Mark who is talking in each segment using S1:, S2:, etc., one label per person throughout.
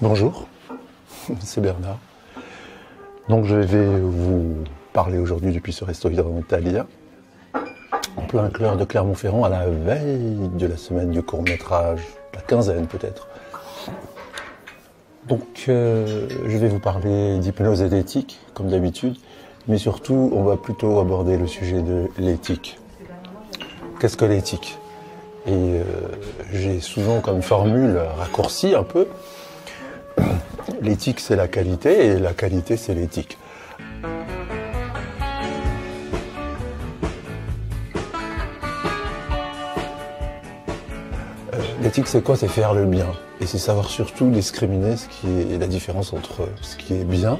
S1: Bonjour, c'est Bernard. Donc je vais vous parler aujourd'hui du Puce Resto Italien, en plein cœur de Clermont-Ferrand, à la veille de la semaine du court-métrage, la quinzaine peut-être. Donc je vais vous parler d'hypnose et d'éthique, comme d'habitude, mais surtout on va plutôt aborder le sujet de l'éthique. Qu'est-ce que l'éthique? Et j'ai souvent comme formule raccourcie un peu, l'éthique c'est la qualité et la qualité c'est l'éthique. L'éthique c'est quoi? C'est faire le bien. Et c'est savoir surtout discriminer ce qui est la différence entre ce qui est bien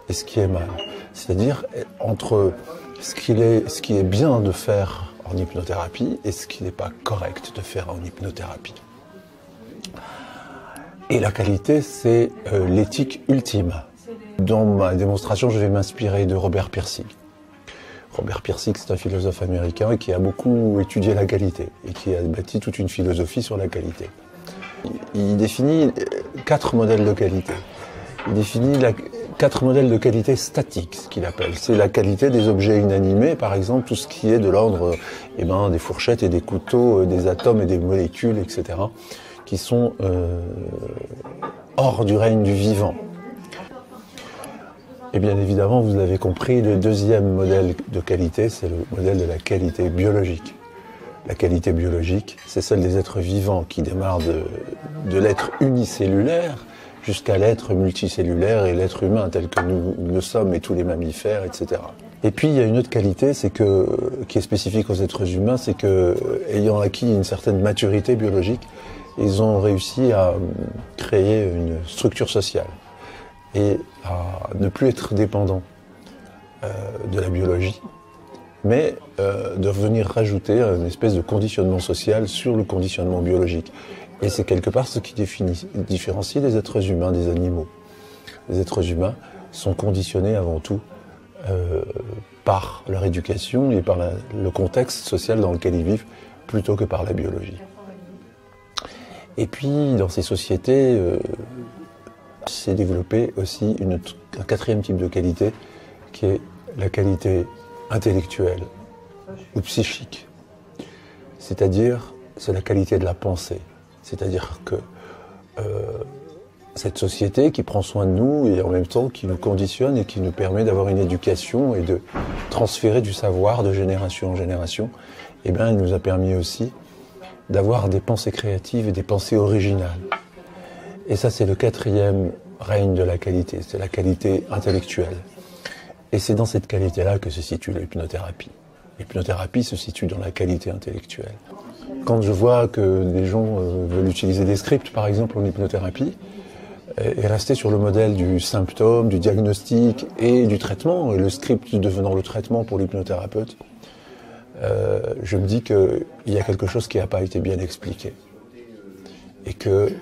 S1: et ce qui est mal. C'est-à-dire entre ce qui est bien de faire en hypnothérapie et ce qui n'est pas correct de faire en hypnothérapie. Et la qualité, c'est l'éthique ultime. Dans ma démonstration, je vais m'inspirer de Robert Pirsig. Robert Pirsig, c'est un philosophe américain qui a beaucoup étudié la qualité et qui a bâti toute une philosophie sur la qualité. Il définit 4 modèles de qualité. Il définit 4 modèles de qualité statiques, ce qu'il appelle. C'est la qualité des objets inanimés, par exemple, tout ce qui est de l'ordre des fourchettes et des couteaux, des atomes et des molécules, etc., qui sont hors du règne du vivant. Et bien évidemment, vous l'avez compris, le deuxième modèle de qualité, c'est le modèle de la qualité biologique. La qualité biologique, c'est celle des êtres vivants qui démarre de l'être unicellulaire jusqu'à l'être multicellulaire et l'être humain tel que nous le sommes et tous les mammifères, etc. Et puis il y a une autre qualité, qui est spécifique aux êtres humains, c'est que, ayant acquis une certaine maturité biologique, ils ont réussi à créer une structure sociale et à ne plus être dépendants de la biologie, mais de venir rajouter une espèce de conditionnement social sur le conditionnement biologique. Et c'est quelque part ce qui différencie les êtres humains des animaux. Les êtres humains sont conditionnés avant tout par leur éducation et par le contexte social dans lequel ils vivent, plutôt que par la biologie. Et puis, dans ces sociétés, s'est développé aussi un quatrième type de qualité, qui est la qualité intellectuelle ou psychique. C'est-à-dire, c'est la qualité de la pensée. C'est-à-dire que cette société qui prend soin de nous et en même temps qui nous conditionne et qui nous permet d'avoir une éducation et de transférer du savoir de génération en génération, eh bien, elle nous a permis aussi d'avoir des pensées créatives et des pensées originales. Et ça, c'est le quatrième règne de la qualité, c'est la qualité intellectuelle. Et c'est dans cette qualité-là que se situe l'hypnothérapie. L'hypnothérapie se situe dans la qualité intellectuelle. Quand je vois que des gens veulent utiliser des scripts, par exemple, en hypnothérapie, et rester sur le modèle du symptôme, du diagnostic et du traitement, et le script devenant le traitement pour l'hypnothérapeute, je me dis qu'il y a quelque chose qui n'a pas été bien expliqué. Et que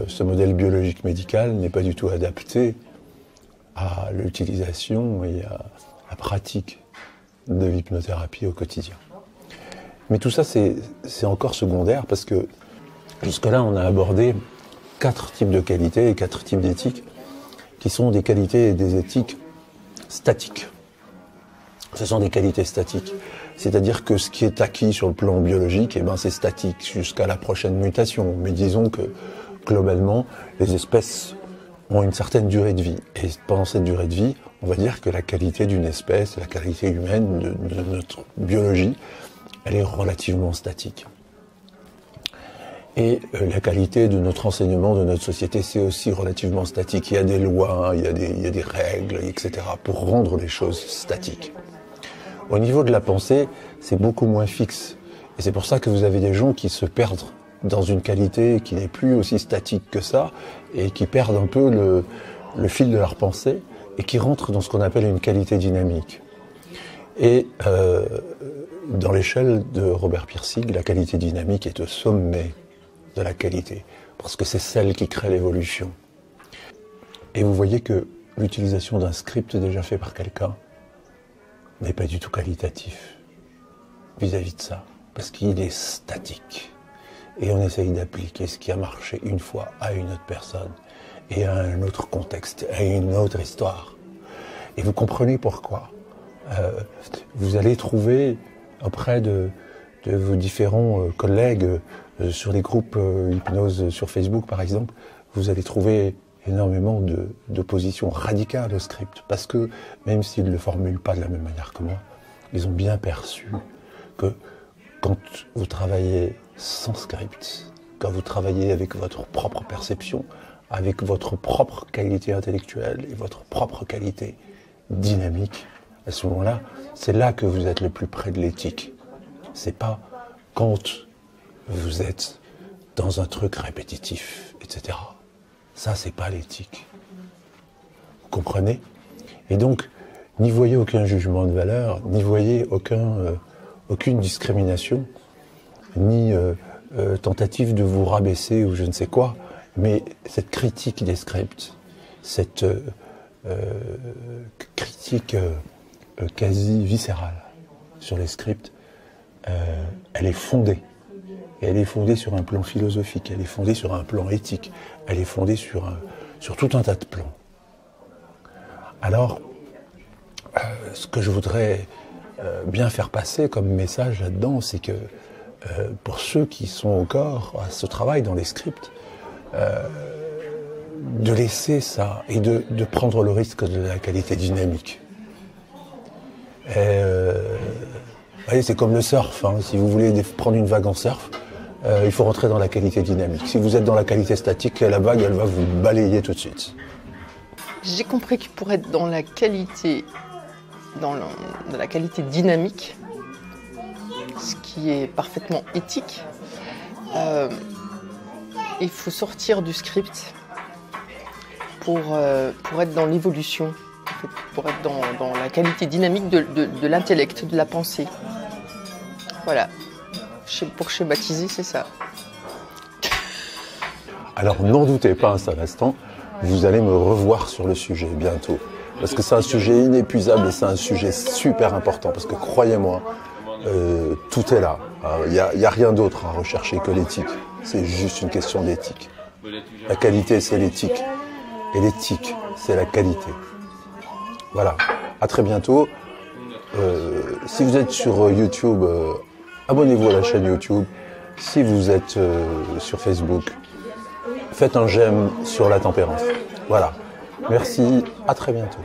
S1: ce modèle biologique médical n'est pas du tout adapté à l'utilisation et à la pratique de l'hypnothérapie au quotidien. Mais tout ça, c'est encore secondaire parce que jusque-là, on a abordé 4 types de qualités et 4 types d'éthiques qui sont des qualités et des éthiques statiques. Ce sont des qualités statiques. C'est-à-dire que ce qui est acquis sur le plan biologique, c'est statique jusqu'à la prochaine mutation. Mais disons que, globalement, les espèces ont une certaine durée de vie. Et pendant cette durée de vie, on va dire que la qualité d'une espèce, la qualité humaine de notre biologie, elle est relativement statique. Et la qualité de notre enseignement, de notre société, c'est aussi relativement statique. Il y a des lois, il y a des règles, etc., pour rendre les choses statiques. Au niveau de la pensée, c'est beaucoup moins fixe. Et c'est pour ça que vous avez des gens qui se perdent dans une qualité qui n'est plus aussi statique que ça, et qui perdent un peu le fil de leur pensée, et qui rentrent dans ce qu'on appelle une qualité dynamique. Et dans l'échelle de Robert Pirsig, la qualité dynamique est au sommet de la qualité, parce que c'est celle qui crée l'évolution. Et vous voyez que l'utilisation d'un script déjà fait par quelqu'un n'est pas du tout qualitatif vis-à-vis de ça, parce qu'il est statique. Et on essaye d'appliquer ce qui a marché une fois à une autre personne. et à un autre contexte, à une autre histoire. Et vous comprenez pourquoi. Vous allez trouver auprès de vos différents collègues sur les groupes hypnose sur Facebook par exemple, vous allez trouver énormément d'opposition radicale au script. Parce que même s'ils ne le formulent pas de la même manière que moi, ils ont bien perçu que quand vous travaillez sans script, quand vous travaillez avec votre propre perception, avec votre propre qualité intellectuelle et votre propre qualité dynamique, à ce moment-là, c'est là que vous êtes le plus près de l'éthique. C'est pas quand vous êtes dans un truc répétitif, etc. Ça, c'est pas l'éthique. Vous comprenez? Et donc, n'y voyez aucun jugement de valeur, n'y voyez aucune discrimination, ni tentative de vous rabaisser ou je ne sais quoi, mais cette critique des scripts, cette critique quasi viscérale sur les scripts, elle est fondée. Et elle est fondée sur un plan philosophique, elle est fondée sur un plan éthique, elle est fondée sur tout un tas de plans. Alors, ce que je voudrais bien faire passer comme message là-dedans, c'est que pour ceux qui sont au corps à ce travail dans les scripts, de laisser ça et de prendre le risque de la qualité dynamique. Vous voyez, c'est comme le surf, hein. Si vous voulez prendre une vague en surf, il faut rentrer dans la qualité dynamique. Si vous êtes dans la qualité statique, la vague, elle va vous balayer tout de suite.
S2: J'ai compris que pour être dans la qualité, dans la qualité dynamique, ce qui est parfaitement éthique, il faut sortir du script pour être dans l'évolution, en fait, pour être dans la qualité dynamique de l'intellect, de la pensée. Voilà. Pour schématiser, c'est ça.
S1: Alors n'en doutez pas un seul instant, vous allez me revoir sur le sujet bientôt. Parce que c'est un sujet inépuisable et c'est un sujet super important. Parce que croyez-moi, tout est là. Il n'y a rien d'autre à rechercher que l'éthique. C'est juste une question d'éthique. La qualité, c'est l'éthique. Et l'éthique, c'est la qualité. Voilà. À très bientôt. Si vous êtes sur YouTube, abonnez-vous à la chaîne YouTube. Si vous êtes sur Facebook, faites un j'aime sur la tempérance. Voilà. Merci, à très bientôt.